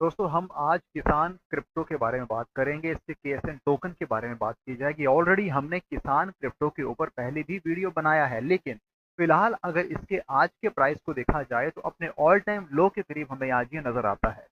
दोस्तों हम आज किसान क्रिप्टो के बारे में बात करेंगे। इसके केएसएन टोकन के बारे में बात की जाएगी। ऑलरेडी हमने किसान क्रिप्टो के ऊपर पहले भी वीडियो बनाया है, लेकिन फिलहाल अगर इसके आज के प्राइस को देखा जाए तो अपने ऑल टाइम लो के करीब हमें आज ये नजर आता है।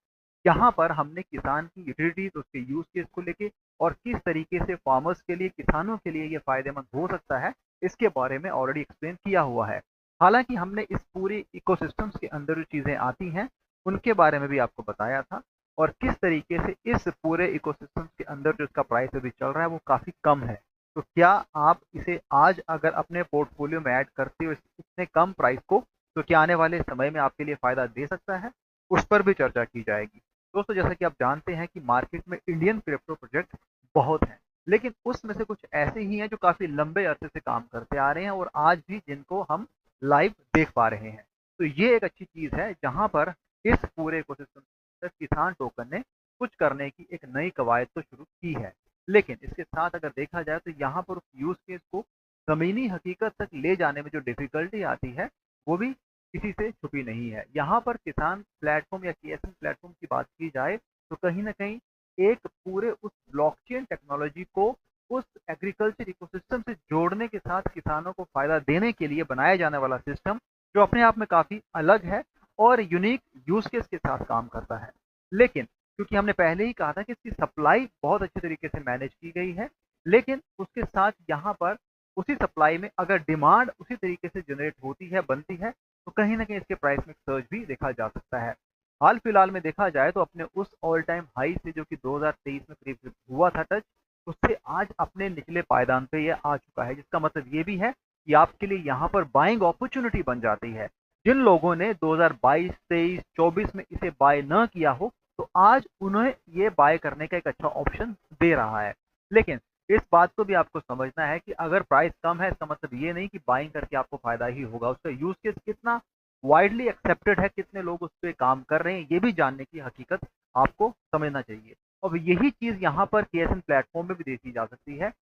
यहाँ पर हमने किसान की यूटिलिटीज, उसके यूज केस को लेके और किस तरीके से फार्मर्स के लिए, किसानों के लिए ये फायदेमंद हो सकता है, इसके बारे में ऑलरेडी एक्सप्लेन किया हुआ है। हालांकि हमने इस पूरे इकोसिस्टम्स के अंदर जो चीजें आती हैं उनके बारे में भी आपको बताया था, और किस तरीके से इस पूरे इकोसिस्टम्स के अंदर जो इसका प्राइस अभी चल रहा है वो काफ़ी कम है। तो क्या आप इसे आज अगर अपने पोर्टफोलियो में ऐड करते हो इतने कम प्राइस को, तो क्या आने वाले समय में आपके लिए फ़ायदा दे सकता है, उस पर भी चर्चा की जाएगी। दोस्तों जैसा कि आप जानते हैं कि मार्केट में इंडियन क्रिप्टो प्रोजेक्ट बहुत हैं, लेकिन उसमें से कुछ ऐसे ही हैं जो काफ़ी लंबे अरसे से काम करते आ रहे हैं और आज भी जिनको हम लाइव देख पा रहे हैं। तो ये एक अच्छी चीज़ है जहाँ पर इस पूरे इकोसिस्टम किसान टोकन ने कुछ करने की एक नई कवायद तो शुरू की है। लेकिन इसके साथ अगर देखा जाए तो यहाँ पर उस यूज केस को जमीनी हकीकत तक ले जाने में जो डिफिकल्टी आती है वो भी किसी से छुपी नहीं है। यहाँ पर किसान प्लेटफॉर्म या केएसएन प्लेटफॉर्म की बात की जाए तो कहीं ना कहीं एक पूरे उस ब्लॉकचेन टेक्नोलॉजी को उस एग्रीकल्चर इकोसिस्टम से जोड़ने के साथ किसानों को फायदा देने के लिए बनाया जाने वाला सिस्टम, जो अपने आप में काफी अलग है और यूनिक यूज केस के साथ काम करता है। लेकिन क्योंकि हमने पहले ही कहा था कि इसकी सप्लाई बहुत अच्छे तरीके से मैनेज की गई है, लेकिन उसके साथ यहाँ पर उसी सप्लाई में अगर डिमांड उसी तरीके से जनरेट होती है, बनती है, तो कहीं ना कहीं इसके प्राइस में सर्ज भी देखा जा सकता है। हाल फिलहाल में देखा जाए तो अपने उस ऑल टाइम हाई से जो कि 2023 में करीब हुआ था टच, उससे आज अपने निचले पायदान पे ये आ चुका है, जिसका मतलब ये भी है कि आपके लिए यहाँ पर बाइंग अपॉर्चुनिटी बन जाती है। जिन लोगों ने 2022, 23, 24 में इसे बाय न किया हो, तो आज उन्हें ये बाय करने का एक अच्छा ऑप्शन दे रहा है। लेकिन इस बात को भी आपको समझना है कि अगर प्राइस कम है, इसका मतलब ये नहीं कि बाइंग करके आपको फायदा ही होगा। उसका यूज केस कितना वाइडली एक्सेप्टेड है, कितने लोग उस पर काम कर रहे हैं, ये भी जानने की हकीकत आपको समझना चाहिए। अब यही चीज यहाँ पर केएसएन प्लेटफॉर्म में भी देखी जा सकती है,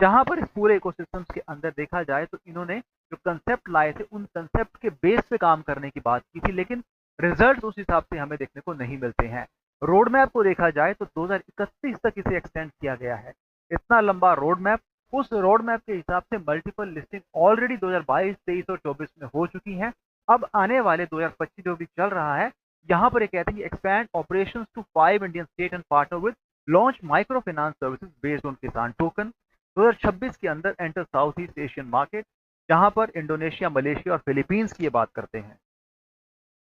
जहां पर इस पूरे इकोसिस्टम्स के अंदर देखा जाए तो इन्होंने जो कंसेप्ट लाए थे उन कंसेप्ट के बेस पे काम करने की बात की थी, लेकिन रिजल्ट उस हिसाब से हमें देखने को नहीं मिलते हैं। रोड मैप को देखा जाए तो 2031 तक इसे एक्सटेंड किया गया है। इतना लंबा रोड मैप, उस रोड मैप के हिसाब से मल्टीपल लिस्टिंग ऑलरेडी 2022, 23 और 24 में हो चुकी हैं। अब आने वाले 2025 जो भी चल रहा है, यहाँ पर ये कहते हैं कि expand operations to 5 Indian state and partner with launch micro finance services based on Kisan token. 2026 के अंदर enter south east Asian market, जहां पर इंडोनेशिया, मलेशिया और फिलीपींस की ये बात करते हैं।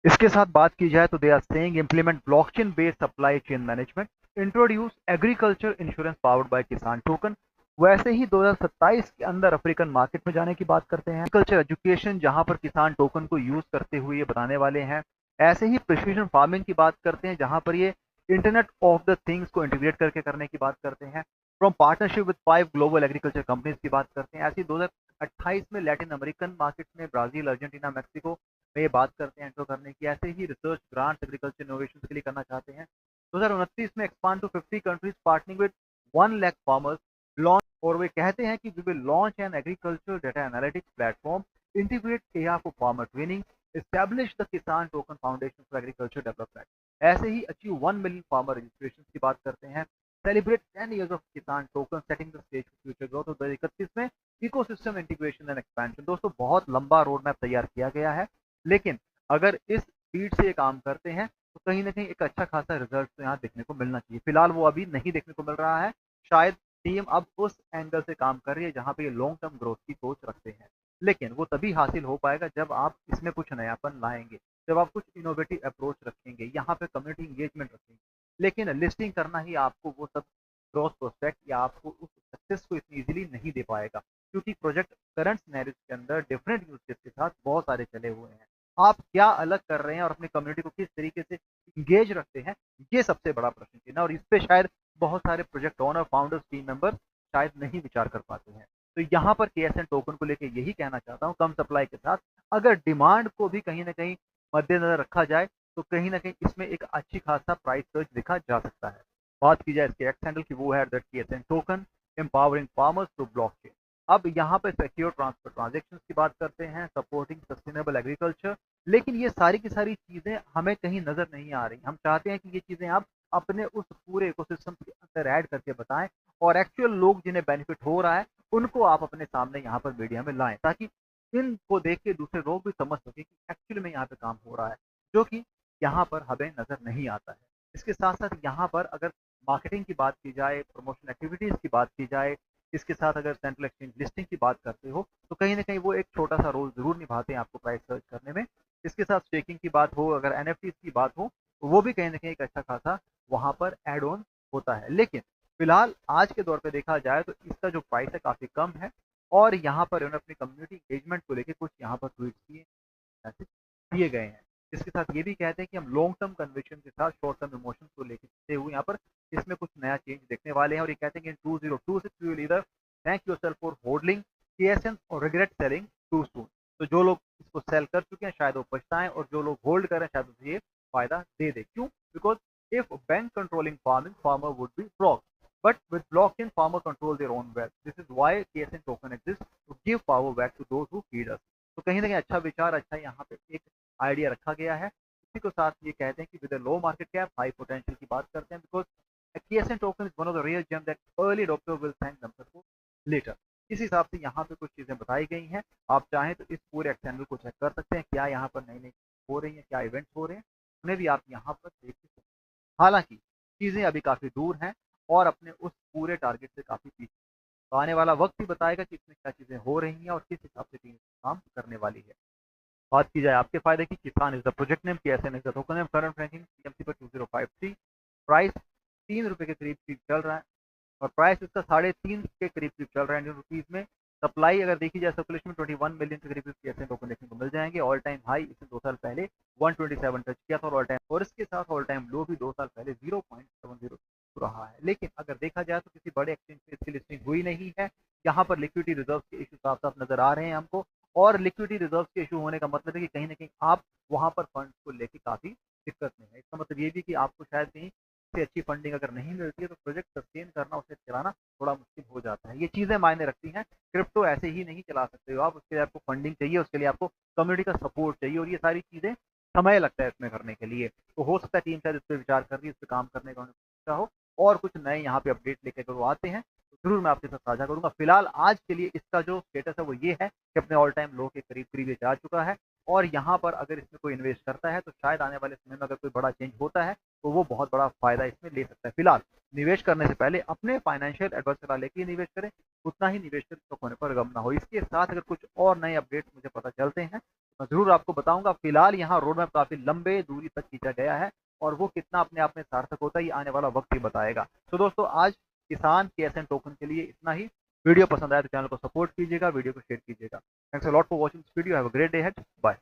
इसके साथ बात की जाए तो they are saying implement blockchain based supply chain management, introduce agriculture insurance powered by Kisan token. वैसे ही 2027 के अंदर अफ्रीकन मार्केट में जाने की बात करते हैं। एग्रीकल्चर एजुकेशन, जहां पर किसान टोकन को यूज करते हुए ये बताने वाले हैं। ऐसे ही प्रिसीजन फार्मिंग की बात करते हैं, जहां पर ये इंटरनेट ऑफ द थिंग्स को इंटीग्रेट करके करने की बात करते हैं। From partnership with 5 global agriculture companies की बात करते हैं। ऐसी 2028 में लैटिन अमेरिकन मार्केट में ब्राजील, अर्जेंटीना, मैक्सिको में ये बात करते हैं एंटर करने की। ऐसे ही रिसर्च ग्रांट्स एग्रीकल्चर इनोवेशन के लिए करना चाहते हैं। 2029 में expand to 50 countries partnering with 1 lakh farmers launch, और वे कहते हैं कि we will launch an agriculture data analytics platform, integrate AI for farmer training, establish the Kisan token foundation for agriculture development. ऐसे ही अचीव 1 मिलियन फार्मर रजिस्ट्रेशन की बात करते हैं। Celebrate 10 years of Kisan token, setting the stage for future growth. 2031 में ecosystem integration and expansion. दोस्तों बहुत लंबा रोड मैप तैयार किया गया है, लेकिन अगर इस स्पीड से ये काम करते हैं तो कहीं ना कहीं एक अच्छा खासा रिजल्ट तो यहाँ देखने को मिलना चाहिए। फिलहाल वो अभी नहीं देखने को मिल रहा है। शायद टीम अब उस एंगल से काम कर रही है जहाँ पे ये लॉन्ग टर्म ग्रोथ की सोच रखते हैं, लेकिन वो तभी हासिल हो पाएगा जब आप इसमें कुछ नयापन लाएंगे, जब आप कुछ इनोवेटिव अप्रोच रखेंगे, यहाँ पे कम्युनिटी इंगेजमेंट रखेंगे। लेकिन लिस्टिंग करना ही आपको वो सब ग्रोथ प्रोस्पेक्ट या आपको उस सक्सेस को इतनी इजीली नहीं दे पाएगा, क्योंकि प्रोजेक्ट करंट सिनेरियोज के अंदर डिफरेंट यूज केस के साथ बहुत सारे चले हुए हैं। आप क्या अलग कर रहे हैं और अपनी कम्युनिटी को किस तरीके से इंगेज रखते हैं, ये सबसे बड़ा प्रश्न चिन्ह है, और इस पे शायद बहुत सारे project owner, founders, team member शायद नहीं विचार कर पाते हैं। तो यहाँ पर केएसएन टोकन को लेकर यही कहना चाहता हूँ, कम सप्लाई के साथ अगर डिमांड को भी कहीं ना कहीं मद्देनजर रखा जाए तो कहीं ना कहीं इसमें एक अच्छी खासा प्राइस सर्च देखा जा सकता है। बात की जाए इसके एक्स हैंडल की, वो है that KSN token empowering farmers through blockchain. अब यहाँ पे सिक्योर ट्रांसफर ट्रांजेक्शन की बात करते हैं, सपोर्टिंग सस्टेनेबल एग्रीकल्चर। लेकिन ये सारी की सारी चीज़ें हमें कहीं नज़र नहीं आ रही। हम चाहते हैं कि ये चीज़ें आप अपने उस पूरे इकोसिस्टम के अंदर ऐड करके बताएं और एक्चुअल लोग जिन्हें बेनिफिट हो रहा है उनको आप अपने सामने यहाँ पर मीडिया में लाएं, ताकि इनको देख के दूसरे लोग भी समझ सके कि एक्चुअली में यहाँ पे काम हो रहा है, जो कि यहाँ पर हमें नज़र नहीं आता है। इसके साथ साथ यहाँ पर अगर मार्केटिंग की बात की जाए, प्रमोशन एक्टिविटीज़ की बात की जाए, इसके साथ अगर सेंट्रल एक्सचेंज लिस्टिंग की बात करते हो तो कहीं ना कहीं वो एक छोटा सा रोल जरूर निभाते हैं आपको प्राइस सर्च करने में। इसके साथ स्टेकिंग की बात हो, अगर एनएफटीज की बात हो, तो वो भी कहीं ना कहीं एक अच्छा खासा वहाँ पर एड ऑन होता है। लेकिन फिलहाल आज के दौर पे देखा जाए तो इसका जो प्राइस है काफ़ी कम है और यहाँ पर उन्होंने अपनी कम्युनिटी एंगेजमेंट को लेकर कुछ यहाँ पर ट्वीट किए, मैसेज दिए गए हैं। इसके साथ ये भी कहते हैं कि हम लॉन्ग टर्म कन्विक्शन के साथ शॉर्ट टर्म इमोशंस को लेकर चलते हुए यहाँ पर इसमें कुछ नया चेंज देखने वाले हैं। और ये कहते हैं कि इन 2026 you will either thank yourself for holding KSN और रिग्रेट सेलिंग टू सून। तो जो लोग इसको सेल कर चुके हैं शायद वो पछताएं, और जो लोग होल्ड कर रहे हैं शायद उसे ये फायदा दे दे। क्यों? Because if bank controlling farming, farmer would be block, but with blockchain farmer control their own wealth. This is why KSN token exists, to give power back to those who feed us. तो कहीं ना कहीं अच्छा विचार, अच्छा यहाँ पे एक आइडिया रखा गया है। इसी के साथ ये कहते हैं कि with low market cap high potential की बात करते हैं, because KSN token is one of the real gem that early adopter will thank themselves for later। इस हिसाब से यहाँ पे कुछ चीज़ें बताई गई हैं। आप चाहें तो इस पूरे एक्सचैनल को चेक कर सकते हैं, क्या यहाँ पर नई नई हो रही हैं, क्या इवेंट्स हो रहे हैं, उन्हें भी आप यहाँ पर देख सकते हैं। हालांकि चीज़ें अभी काफ़ी दूर हैं और अपने उस पूरे टारगेट से काफ़ी पीछे। तो आने वाला वक्त ही बताएगा कि इसमें क्या चीज़ें हो रही हैं और किस हिसाब से टीम काम करने वाली है। बात की जाए आपके फायदे की, किसान is the project name, KSN is the token name, current ranking CMC पर 2053, प्राइस 3 रुपये के करीब चल रहा है और प्राइस इसका 3.5 के करीब चल रहा है इंडियन रुपीज़ में। सप्लाई अगर देखी जाए सर्कुलेशन में 21 मिलियन के करीब KSN टोकन देखने को मिल जाएंगे। ऑल टाइम हाई इसने 2 साल पहले 127 टच किया था और ऑल टाइम, और इसके साथ ऑल टाइम लो भी 2 साल पहले 0.70 रहा है। लेकिन अगर देखा जाए तो किसी बड़े एक्सचेंज पे इसकी लिस्टिंग हुई नहीं है। यहाँ पर लिक्विडिटी रिजर्व के इशू साफ साफ नजर आ रहे हैं हमको, और लिक्विडिटी रिजर्व के इशू होने का मतलब है कि कहीं ना कहीं आप वहाँ पर फंड को लेके काफ़ी दिक्कत में है। इसका मतलब ये भी कि आपको शायद कहीं से अच्छी फंडिंग अगर नहीं मिलती है तो प्रोजेक्ट सस्टेन करना, उसे चलाना थोड़ा मुश्किल हो जाता है। ये चीज़ें मायने रखती हैं। क्रिप्टो ऐसे ही नहीं चला सकते हो आप, उसके लिए आपको फंडिंग चाहिए, उसके लिए आपको कम्युनिटी का सपोर्ट चाहिए, और ये सारी चीज़ें समय लगता है इसमें करने के लिए। तो हो सकता है टीम शायद इस पर विचार कर रही है, इस पर काम करने का उन्हें हो, और कुछ नए यहाँ पे अपडेट लेके अगर वो आते हैं तो जरूर मैं आपके साथ साझा करूंगा। फिलहाल आज के लिए इसका जो स्टेटस है वो ये है कि अपने ऑल टाइम लो के करीब करीब ये जा चुका है, और यहाँ पर अगर इसमें कोई इन्वेस्ट करता है तो शायद आने वाले समय में अगर कोई बड़ा चेंज होता है तो वो बहुत बड़ा फायदा इसमें ले सकता है। फिलहाल निवेश करने से पहले अपने फाइनेंशियल एडवाइस सलाह लेके निवेश करें, उतना ही निवेश करें तो होने पर गम ना हो। इसके साथ अगर कुछ और नए अपडेट्स मुझे पता चलते हैं तो मैं जरूर आपको बताऊंगा। फिलहाल यहाँ रोड मैप काफी लंबे दूरी तक खींचा गया है, और वो कितना अपने आप में सार्थक होता है ये आने वाला वक्त ही बताएगा। तो दोस्तों आज किसान KSN टोकन के लिए इतना ही। वीडियो पसंद आया तो चैनल को सपोर्ट कीजिएगा, वीडियो को शेयर कीजिएगा। Thanks a lot for watching this video. Have a great day ahead. Bye.